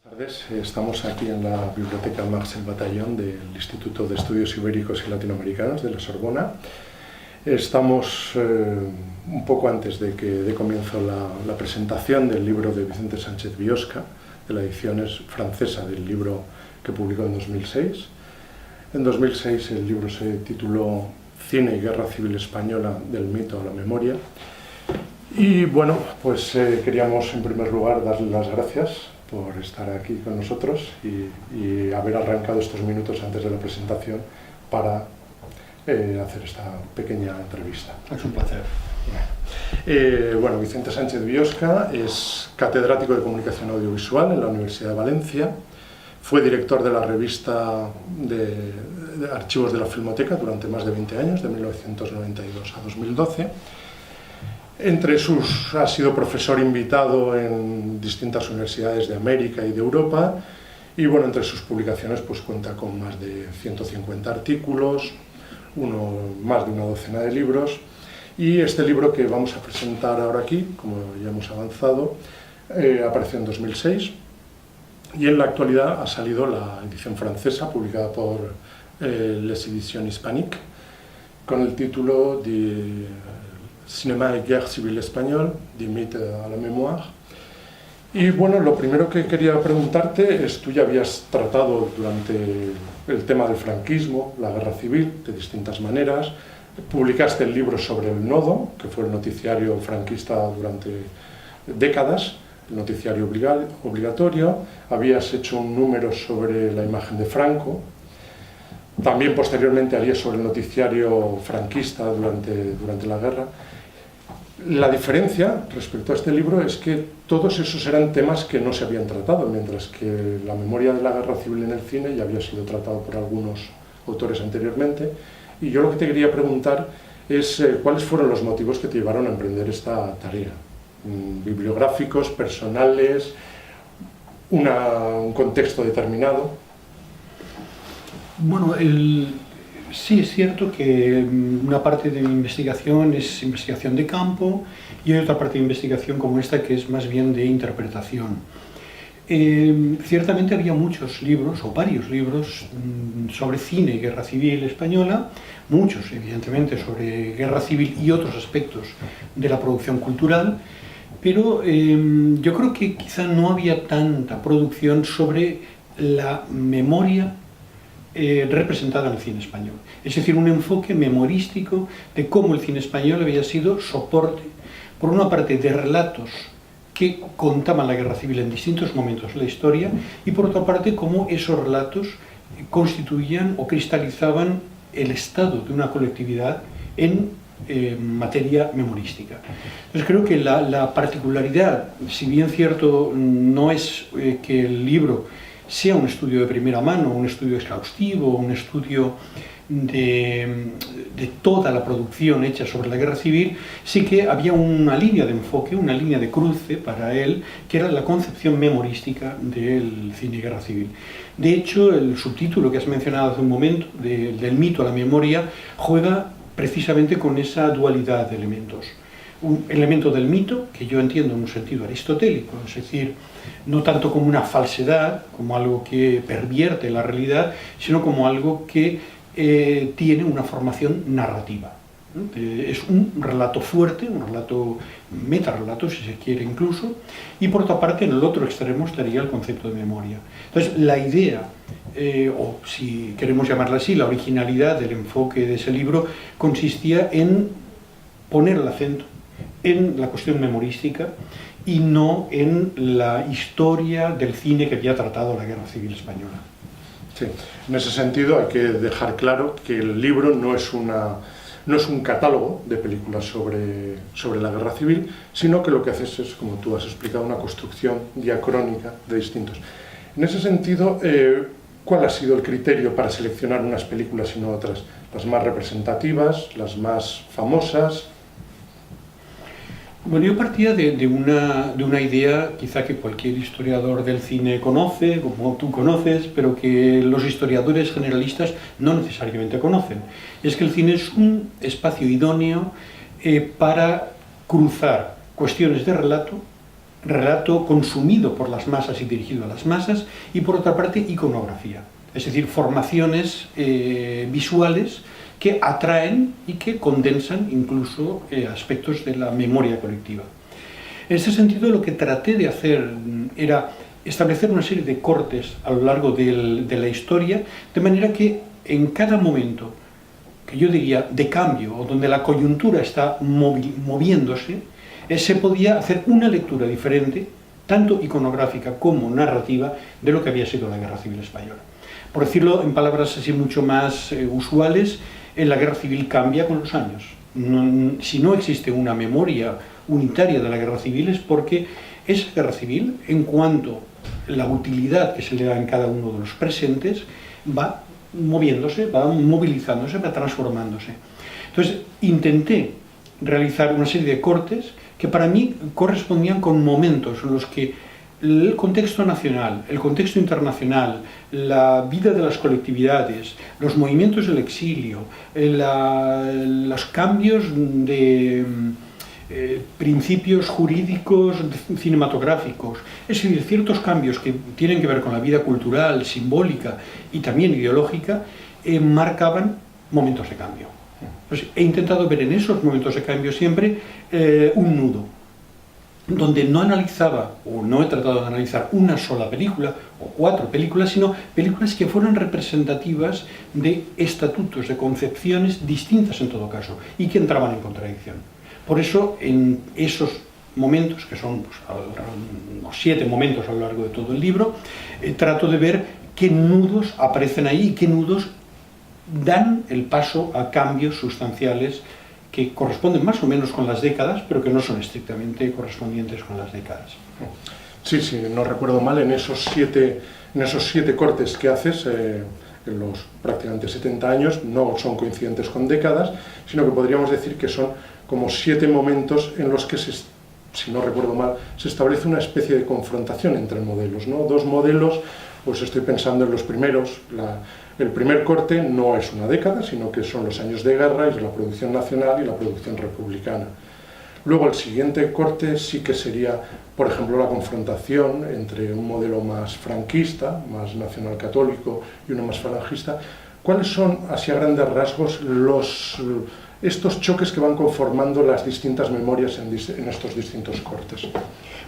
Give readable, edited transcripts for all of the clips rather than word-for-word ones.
Buenas tardes. Estamos aquí en la biblioteca Marcel Batallón del Instituto de Estudios Ibéricos y Latinoamericanos de la Sorbona. Estamos un poco antes de que dé comienzo la presentación del libro de Vicente Sánchez Biosca, de la edición francesa del libro que publicó en 2006. En 2006 el libro se tituló Cine y Guerra Civil Española, del mito a la memoria. Y bueno, pues queríamos en primer lugar darle las gracias por estar aquí con nosotros y haber arrancado estos minutos antes de la presentación para hacer esta pequeña entrevista. Es un placer. Bueno, Vicente Sánchez Biosca es catedrático de Comunicación Audiovisual en la Universidad de Valencia, fue director de la revista de Archivos de la Filmoteca durante más de 20 años, de 1992 a 2012. Ha sido profesor invitado en distintas universidades de América y de Europa, y bueno, entre sus publicaciones pues cuenta con más de 150 artículos, más de una docena de libros, y este libro que vamos a presentar ahora aquí, como ya hemos avanzado, apareció en 2006, y en la actualidad ha salido la edición francesa, publicada por Les Éditions Hispaniques, con el título de Cinéma et Guerre Civile Espagnole, du mythe à la mémoire. Y bueno, lo primero que quería preguntarte es, tú ya habías tratado durante el tema del franquismo, la guerra civil, de distintas maneras, publicaste el libro sobre el Nodo, que fue el noticiario franquista durante décadas, el noticiario obligatorio, habías hecho un número sobre la imagen de Franco, también posteriormente harías sobre el noticiario franquista durante la guerra. La diferencia respecto a este libro es que todos esos eran temas que no se habían tratado, mientras que la memoria de la guerra civil en el cine ya había sido tratado por algunos autores anteriormente. Y yo lo que te quería preguntar es cuáles fueron los motivos que te llevaron a emprender esta tarea. Bibliográficos, personales, un contexto determinado. Bueno, sí es cierto que una parte de mi investigación es investigación de campo y hay otra parte de investigación como esta que es más bien de interpretación. Ciertamente había muchos libros, o varios libros, sobre cine y guerra civil española, muchos evidentemente sobre guerra civil y otros aspectos de la producción cultural, pero yo creo que quizá no había tanta producción sobre la memoria representada en el cine español. Es decir, un enfoque memorístico de cómo el cine español había sido soporte, por una parte, de relatos que contaban la guerra civil en distintos momentos de la historia, y por otra parte, cómo esos relatos constituían o cristalizaban el estado de una colectividad en materia memorística. Entonces creo que la particularidad, si bien cierto no es que el libro sea un estudio de primera mano, un estudio exhaustivo, un estudio de toda la producción hecha sobre la guerra civil, sí que había una línea de enfoque, una línea de cruce para él, que era la concepción memorística del cine y guerra civil. De hecho, el subtítulo que has mencionado hace un momento, del mito a la memoria, juega precisamente con esa dualidad de elementos. Un elemento del mito, que yo entiendo en un sentido aristotélico, es decir, no tanto como una falsedad, como algo que pervierte la realidad, sino como algo que tiene una formación narrativa. Es un relato fuerte, un relato metarrelato, si se quiere incluso, y por otra parte, en el otro extremo estaría el concepto de memoria. Entonces, la idea, o si queremos llamarla así, la originalidad del enfoque de ese libro, consistía en poner el acento en la cuestión memorística y no en la historia del cine que había tratado la guerra civil española. Sí, en ese sentido hay que dejar claro que el libro no es un catálogo de películas sobre la guerra civil, sino que lo que haces es, como tú has explicado, una construcción diacrónica de distintos. En ese sentido, ¿cuál ha sido el criterio para seleccionar unas películas y no otras? ¿Las más representativas, las más famosas? Bueno, yo partía de una idea quizá que cualquier historiador del cine conoce, como tú conoces, pero que los historiadores generalistas no necesariamente conocen. Es que el cine es un espacio idóneo para cruzar cuestiones de relato relato consumido por las masas y dirigido a las masas, y por otra parte iconografía, es decir, formaciones visuales que atraen y que condensan incluso aspectos de la memoria colectiva. En ese sentido, lo que traté de hacer era establecer una serie de cortes a lo largo de la historia, de manera que en cada momento, que yo diría de cambio, o donde la coyuntura está moviéndose, se podía hacer una lectura diferente, tanto iconográfica como narrativa, de lo que había sido la Guerra Civil Española. Por decirlo en palabras así mucho más usuales, la Guerra Civil cambia con los años. Si no existe una memoria unitaria de la Guerra Civil, es porque esa Guerra Civil, en cuanto a la utilidad que se le da en cada uno de los presentes, va moviéndose, va movilizándose, va transformándose. Entonces, intenté realizar una serie de cortes que para mí correspondían con momentos en los que el contexto nacional, el contexto internacional, la vida de las colectividades, los movimientos del exilio, los cambios de principios jurídicos cinematográficos, es decir, ciertos cambios que tienen que ver con la vida cultural, simbólica y también ideológica, marcaban momentos de cambio. Pues he intentado ver en esos momentos de cambio siempre un nudo, donde no analizaba, o no he tratado de analizar una sola película, o 4 películas, sino películas que fueran representativas de estatutos, de concepciones distintas en todo caso, y que entraban en contradicción. Por eso, en esos momentos, que son pues, unos 7 momentos a lo largo de todo el libro, trato de ver qué nudos aparecen ahí y qué nudos dan el paso a cambios sustanciales que corresponden más o menos con las décadas, pero que no son estrictamente correspondientes con las décadas. Sí, sí, no recuerdo mal, en esos siete cortes que haces, en los prácticamente 70 años, no son coincidentes con décadas, sino que podríamos decir que son como 7 momentos en los que, si no recuerdo mal, se establece una especie de confrontación entre modelos, ¿no? 2 modelos, pues estoy pensando en los primeros. El primer corte no es una década, sino que son los años de guerra, es la producción nacional y la producción republicana. Luego el siguiente corte sí que sería, por ejemplo, la confrontación entre un modelo más franquista, más nacional católico, y uno más falangista. ¿Cuáles son, así a grandes rasgos, estos choques que van conformando las distintas memorias en estos distintos cortes?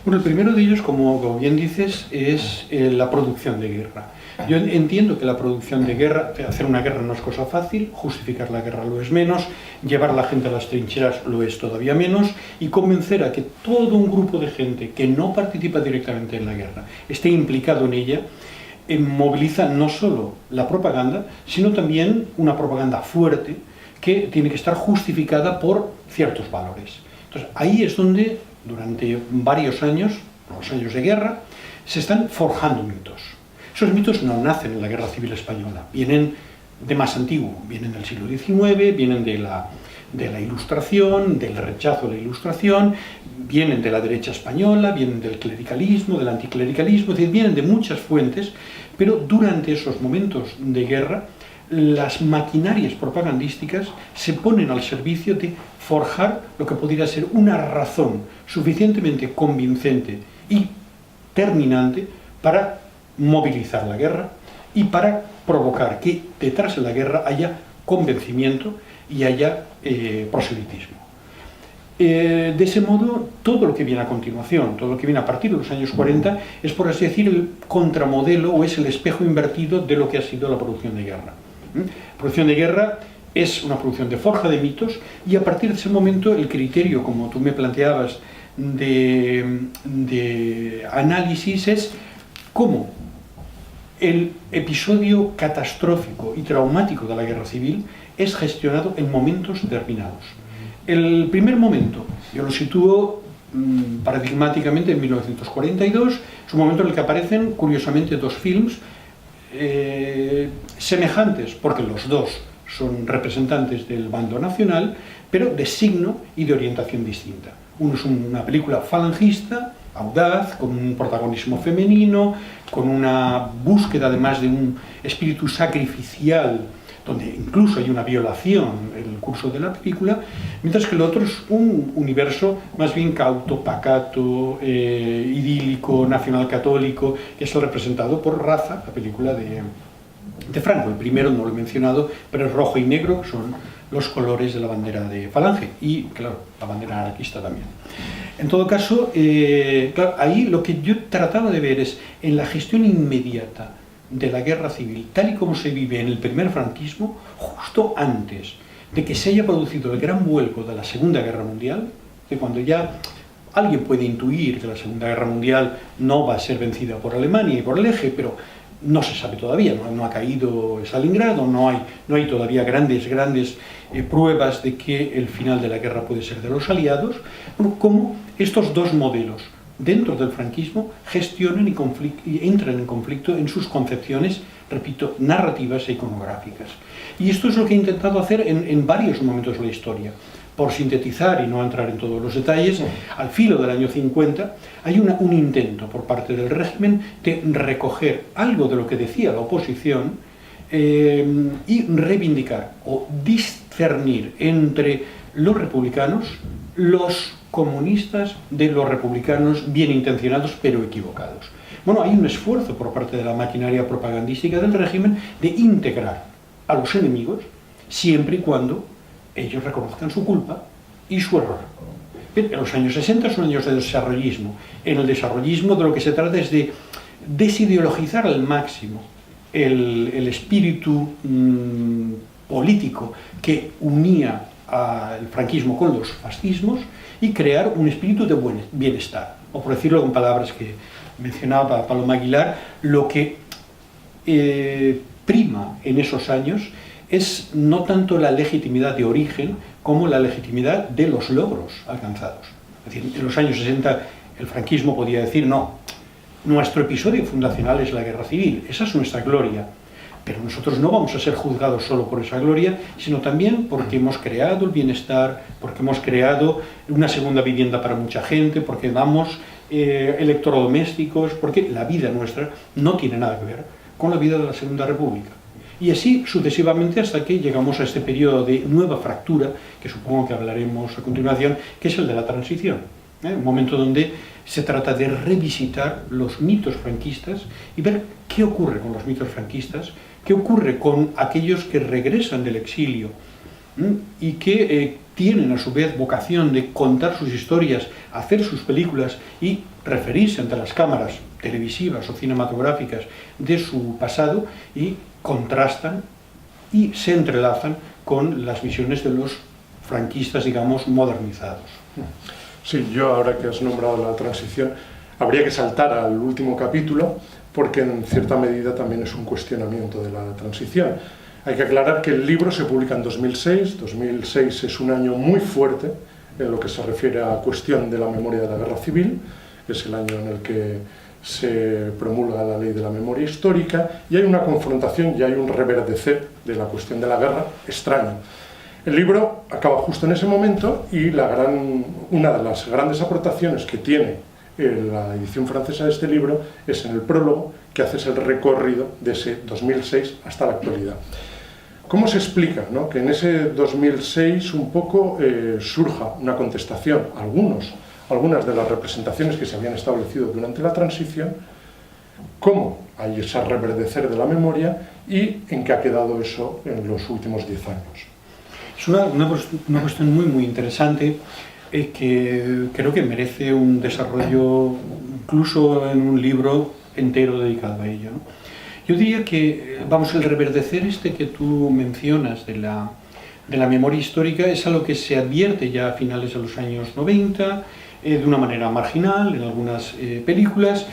Bueno, el primero de ellos, como bien dices, es la producción de guerra. Yo entiendo que la producción de guerra, hacer una guerra no es cosa fácil, justificar la guerra lo es menos, llevar a la gente a las trincheras lo es todavía menos, y convencer a que todo un grupo de gente que no participa directamente en la guerra esté implicado en ella, moviliza no solo la propaganda, sino también una propaganda fuerte que tiene que estar justificada por ciertos valores. Entonces, ahí es donde, durante varios años, los años de guerra, se están forjando mitos. Esos mitos no nacen en la Guerra Civil Española, vienen de más antiguo, vienen del siglo XIX, vienen de la Ilustración, del rechazo a la Ilustración, vienen de la derecha española, vienen del clericalismo, del anticlericalismo, es decir, vienen de muchas fuentes, pero durante esos momentos de guerra, las maquinarias propagandísticas se ponen al servicio de forjar lo que podría ser una razón suficientemente convincente y terminante para movilizar la guerra y para provocar que detrás de la guerra haya convencimiento y haya proselitismo. De ese modo, todo lo que viene a continuación, todo lo que viene a partir de los años 40, es, por así decir, el contramodelo o es el espejo invertido de lo que ha sido la producción de guerra. La producción de guerra es una producción de forja de mitos, y a partir de ese momento el criterio, como tú me planteabas, de análisis es cómo el episodio catastrófico y traumático de la guerra civil es gestionado en momentos determinados. El primer momento, yo lo sitúo paradigmáticamente en 1942, es un momento en el que aparecen, curiosamente, 2 films semejantes, porque los 2 son representantes del bando nacional, pero de signo y de orientación distinta. Uno es una película falangista, audaz, con un protagonismo femenino, con una búsqueda además de un espíritu sacrificial donde incluso hay una violación en el curso de la película, mientras que el otro es un universo más bien cauto, pacato, idílico, nacional católico, que es el representado por Raza, la película de Franco. El primero no lo he mencionado, pero es rojo y negro, son los colores de la bandera de Falange y, claro, la bandera anarquista también. En todo caso, claro, ahí lo que yo trataba de ver es en la gestión inmediata de la guerra civil, tal y como se vive en el primer franquismo, justo antes de que se haya producido el gran vuelco de la Segunda Guerra Mundial, de cuando ya alguien puede intuir que la Segunda Guerra Mundial no va a ser vencida por Alemania y por el Eje, pero no se sabe todavía, no ha caído Stalingrado, no hay todavía grandes pruebas de que el final de la guerra puede ser de los aliados. Bueno, cómo estos dos modelos dentro del franquismo gestionan y entran en conflicto en sus concepciones, repito, narrativas e iconográficas. Y esto es lo que he intentado hacer en varios momentos de la historia. Por sintetizar y no entrar en todos los detalles, al filo del año 50 hay un intento por parte del régimen de recoger algo de lo que decía la oposición y reivindicar o discernir entre los republicanos, los comunistas de los republicanos bien intencionados pero equivocados. Bueno, hay un esfuerzo por parte de la maquinaria propagandística del régimen de integrar a los enemigos siempre y cuando ellos reconozcan su culpa y su error. Bien, los años 60 son años de desarrollismo. En el desarrollismo de lo que se trata es de desideologizar al máximo el espíritu político que unía al franquismo con los fascismos y crear un espíritu de bienestar. O por decirlo con palabras que mencionaba Paloma Aguilar, lo que prima en esos años es no tanto la legitimidad de origen como la legitimidad de los logros alcanzados. Es decir, en los años 60 el franquismo podía decir, no, nuestro episodio fundacional es la guerra civil, esa es nuestra gloria, pero nosotros no vamos a ser juzgados solo por esa gloria, sino también porque hemos creado el bienestar, porque hemos creado una segunda vivienda para mucha gente, porque damos electrodomésticos, porque la vida nuestra no tiene nada que ver con la vida de la Segunda República. Y así sucesivamente hasta que llegamos a este periodo de nueva fractura, que supongo que hablaremos a continuación, que es el de la transición. Un momento donde se trata de revisitar los mitos franquistas y ver qué ocurre con los mitos franquistas, qué ocurre con aquellos que regresan del exilio y que tienen a su vez vocación de contar sus historias, hacer sus películas y referirse ante las cámaras televisivas o cinematográficas de su pasado y contrastan y se entrelazan con las visiones de los franquistas, digamos, modernizados. Sí, yo ahora que has nombrado la transición, habría que saltar al último capítulo porque en cierta medida también es un cuestionamiento de la transición. Hay que aclarar que el libro se publica en 2006, 2006 es un año muy fuerte en lo que se refiere a cuestión de la memoria de la guerra civil, es el año en el que se promulga la ley de la memoria histórica y hay una confrontación y hay un reverdecer de la cuestión de la guerra extraño. El libro acaba justo en ese momento y una de las grandes aportaciones que tiene la edición francesa de este libro es en el prólogo, que hace el recorrido de ese 2006 hasta la actualidad. ¿Cómo se explica, ¿no?, que en ese 2006 un poco surja una contestación a algunas de las representaciones que se habían establecido durante la transición? ¿Cómo hay ese reverdecer de la memoria y en qué ha quedado eso en los últimos 10 años? Es una cuestión muy interesante que creo que merece un desarrollo incluso en un libro entero dedicado a ello, ¿no? Yo diría que, el reverdecer que tú mencionas de la memoria histórica es algo que se advierte ya a finales de los años 90, de una manera marginal en algunas películas,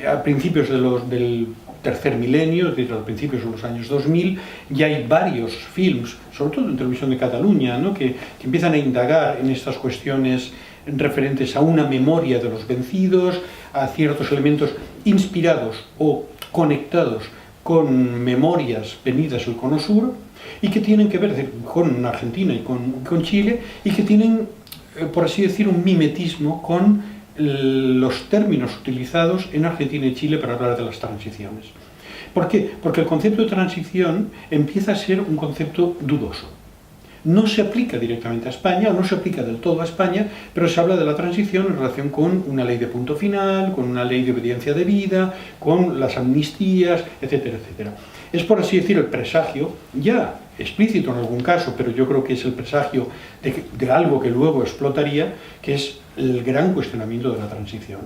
a principios del tercer milenio, es decir, a principios de los años 2000, ya hay varios films, sobre todo en Televisión de Cataluña, ¿no?, que empiezan a indagar en estas cuestiones referentes a una memoria de los vencidos, a ciertos elementos inspirados o conectados con memorias venidas del Cono Sur y que tienen que ver con Argentina y con Chile y que tienen, por así decir, un mimetismo con los términos utilizados en Argentina y Chile para hablar de las transiciones. ¿Por qué? Porque el concepto de transición empieza a ser un concepto dudoso. No se aplica directamente a España, o no se aplica del todo a España, pero se habla de la transición en relación con una ley de punto final, con una ley de obediencia debida, con las amnistías, etcétera, etcétera. Es, por así decir, el presagio, ya explícito en algún caso, pero yo creo que es el presagio de algo que luego explotaría, que es el gran cuestionamiento de la transición.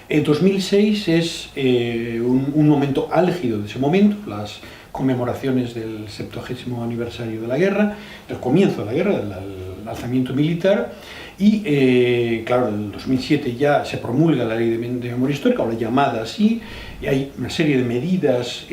El 2006 es un momento álgido de ese momento, las conmemoraciones del 70º aniversario de la guerra, del comienzo de la guerra, del alzamiento militar, y claro, en el 2007 ya se promulga la ley de memoria histórica, o la llamada así, y hay una serie de medidas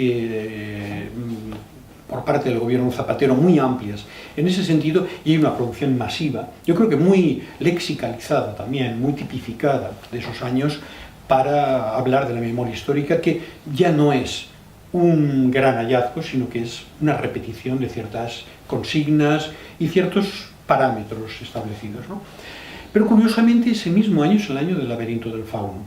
por parte del gobierno Zapatero muy amplias en ese sentido, y hay una producción masiva, yo creo que muy lexicalizada también, muy tipificada de esos años, para hablar de la memoria histórica, que ya no es un gran hallazgo, sino que es una repetición de ciertas consignas y ciertos parámetros establecidos, ¿no? Pero curiosamente ese mismo año es el año del laberinto del fauno.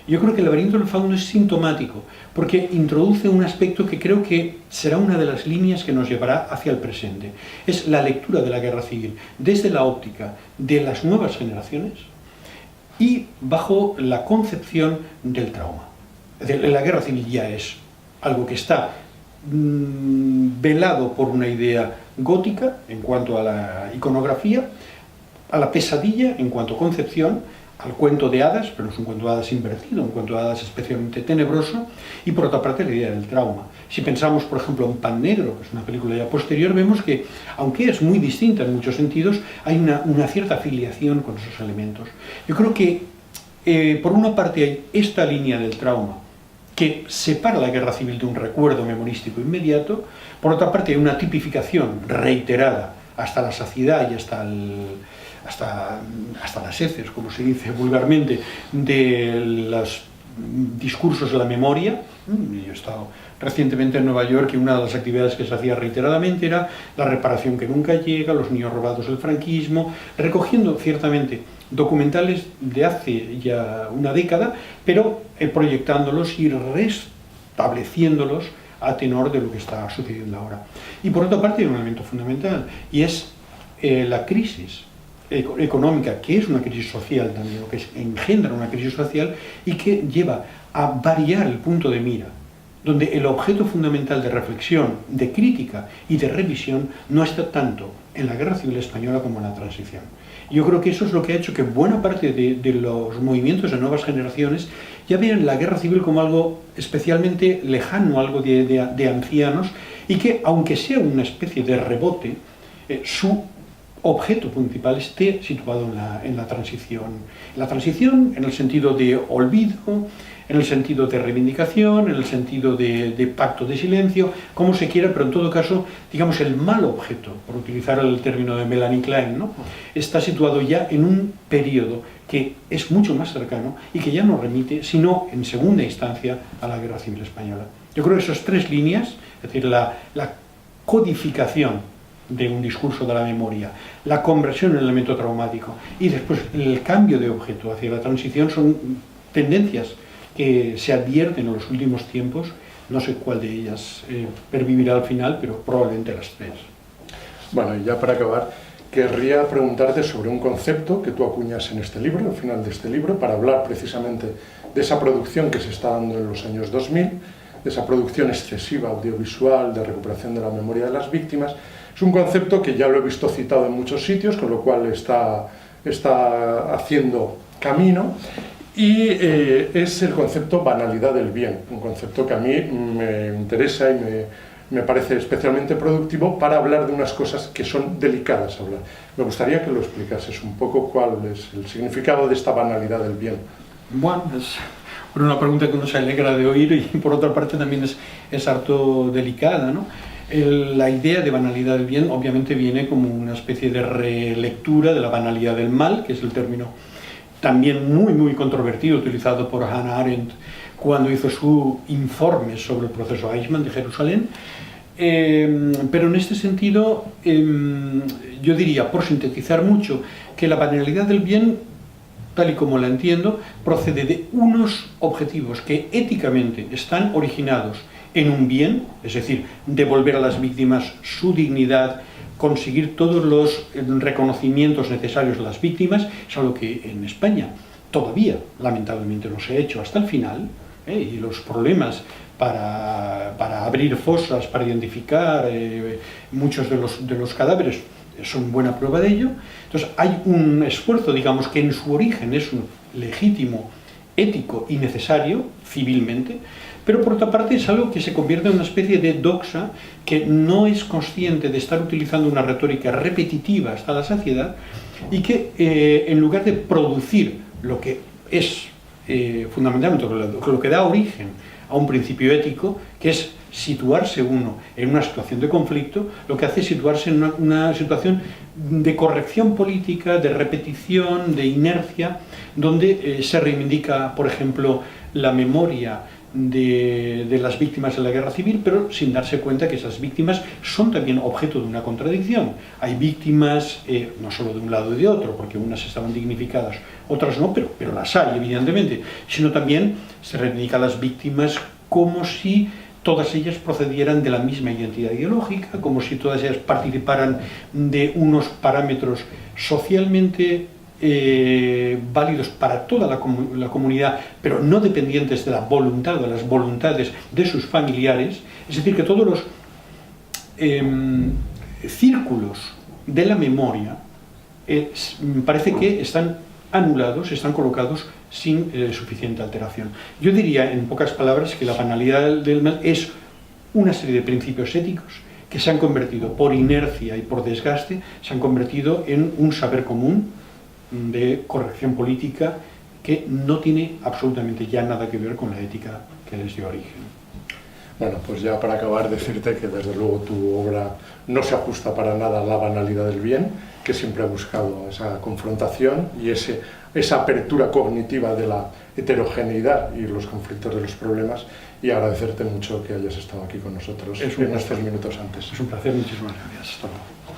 Yo creo que el laberinto del fauno es sintomático, porque introduce un aspecto que creo que será una de las líneas que nos llevará hacia el presente. Es la lectura de la guerra civil desde la óptica de las nuevas generaciones y bajo la concepción del trauma. La guerra civil ya es algo que está velado por una idea gótica en cuanto a la iconografía, a la pesadilla en cuanto a concepción, al cuento de hadas, pero es un cuento de hadas invertido, un cuento de hadas especialmente tenebroso, y por otra parte la idea del trauma. Si pensamos, por ejemplo, en Pan Negro, que es una película ya posterior, vemos que, aunque es muy distinta en muchos sentidos, hay una cierta afiliación con esos elementos. Yo creo que, por una parte, hay esta línea del trauma, que separa la guerra civil de un recuerdo memorístico inmediato. Por otra parte, hay una tipificación reiterada hasta la saciedad y hasta las heces, como se dice vulgarmente, de los discursos de la memoria. Yo he estado recientemente en Nueva York y una de las actividades que se hacía reiteradamente era la reparación que nunca llega, los niños robados del franquismo, recogiendo ciertamente documentales de hace ya una década, pero proyectándolos y restableciéndolos a tenor de lo que está sucediendo ahora. Y por otra parte hay un elemento fundamental, y es la crisis económica, que es una crisis social también, o que engendra una crisis social y que lleva a variar el punto de mira, donde el objeto fundamental de reflexión, de crítica y de revisión no está tanto en la Guerra Civil Española como en la transición. Yo creo que eso es lo que ha hecho que buena parte de los movimientos de nuevas generaciones ya vean la Guerra Civil como algo especialmente lejano, algo de ancianos, y que, aunque sea una especie de rebote, su objeto principal esté situado en la transición. La transición en el sentido de olvido, en el sentido de reivindicación, en el sentido de pacto de silencio, como se quiera, pero en todo caso, digamos, el mal objeto, por utilizar el término de Melanie Klein, ¿no?, está situado ya en un periodo que es mucho más cercano y que ya no remite, sino en segunda instancia, a la Guerra Civil Española. Yo creo que esas tres líneas, es decir, la codificación de un discurso de la memoria, la conversión en el elemento traumático y después el cambio de objeto hacia la transición, son tendencias que se advierten en los últimos tiempos. No sé cuál de ellas pervivirá al final, pero probablemente las tres. Bueno, y ya para acabar, querría preguntarte sobre un concepto que tú acuñas en este libro, al final de este libro, para hablar precisamente de esa producción que se está dando en los años 2000, de esa producción excesiva audiovisual de recuperación de la memoria de las víctimas. Es un concepto que ya lo he visto citado en muchos sitios, con lo cual está haciendo camino, y es el concepto banalidad del bien, un concepto que a mí me interesa y me parece especialmente productivo para hablar de unas cosas que son delicadas a hablar. Me gustaría que lo explicases un poco cuál es el significado de esta banalidad del bien. Bueno, es una pregunta que uno se alegra de oír y por otra parte también es harto delicada, ¿no? La idea de banalidad del bien obviamente viene como una especie de relectura de la banalidad del mal, que es el término también muy, muy controvertido utilizado por Hannah Arendt cuando hizo su informe sobre el proceso Eichmann de Jerusalén. Pero en este sentido, yo diría, por sintetizar mucho, que la banalidad del bien, tal y como la entiendo, procede de unos objetivos que éticamente están originados en un bien, es decir, devolver a las víctimas su dignidad, conseguir todos los reconocimientos necesarios a las víctimas, es algo que en España todavía, lamentablemente, no se ha hecho hasta el final, y los problemas para abrir fosas, para identificar muchos de los cadáveres son buena prueba de ello. Entonces hay un esfuerzo, digamos, que en su origen es un legítimo, ético y necesario, civilmente, pero por otra parte es algo que se convierte en una especie de doxa que no es consciente de estar utilizando una retórica repetitiva hasta la saciedad y que en lugar de producir lo que es fundamentalmente lo que da origen a un principio ético, que es situarse uno en una situación de conflicto, lo que hace es situarse en una situación de corrección política, de repetición, de inercia, donde se reivindica, por ejemplo, la memoria de las víctimas de la guerra civil, pero sin darse cuenta que esas víctimas son también objeto de una contradicción. Hay víctimas, no solo de un lado y de otro, porque unas estaban dignificadas, otras no, pero las hay, evidentemente, sino también se reivindica a las víctimas como si todas ellas procedieran de la misma identidad ideológica, como si todas ellas participaran de unos parámetros socialmente válidos para toda la comunidad, pero no dependientes de la voluntad o de las voluntades de sus familiares. Es decir, que todos los círculos de la memoria parece que están anulados, están colocados sin suficiente alteración. Yo diría, en pocas palabras, que la banalidad del mal es una serie de principios éticos que se han convertido, por inercia y por desgaste, se han convertido en un saber común de corrección política que no tiene absolutamente ya nada que ver con la ética que les dio origen. Bueno, pues ya para acabar, decirte que desde luego tu obra no se ajusta para nada a la banalidad del bien, que siempre ha buscado esa confrontación y esa apertura cognitiva de la heterogeneidad y los conflictos de los problemas, y agradecerte mucho que hayas estado aquí con nosotros en estos minutos antes. Es un placer, muchísimas gracias. Hasta luego.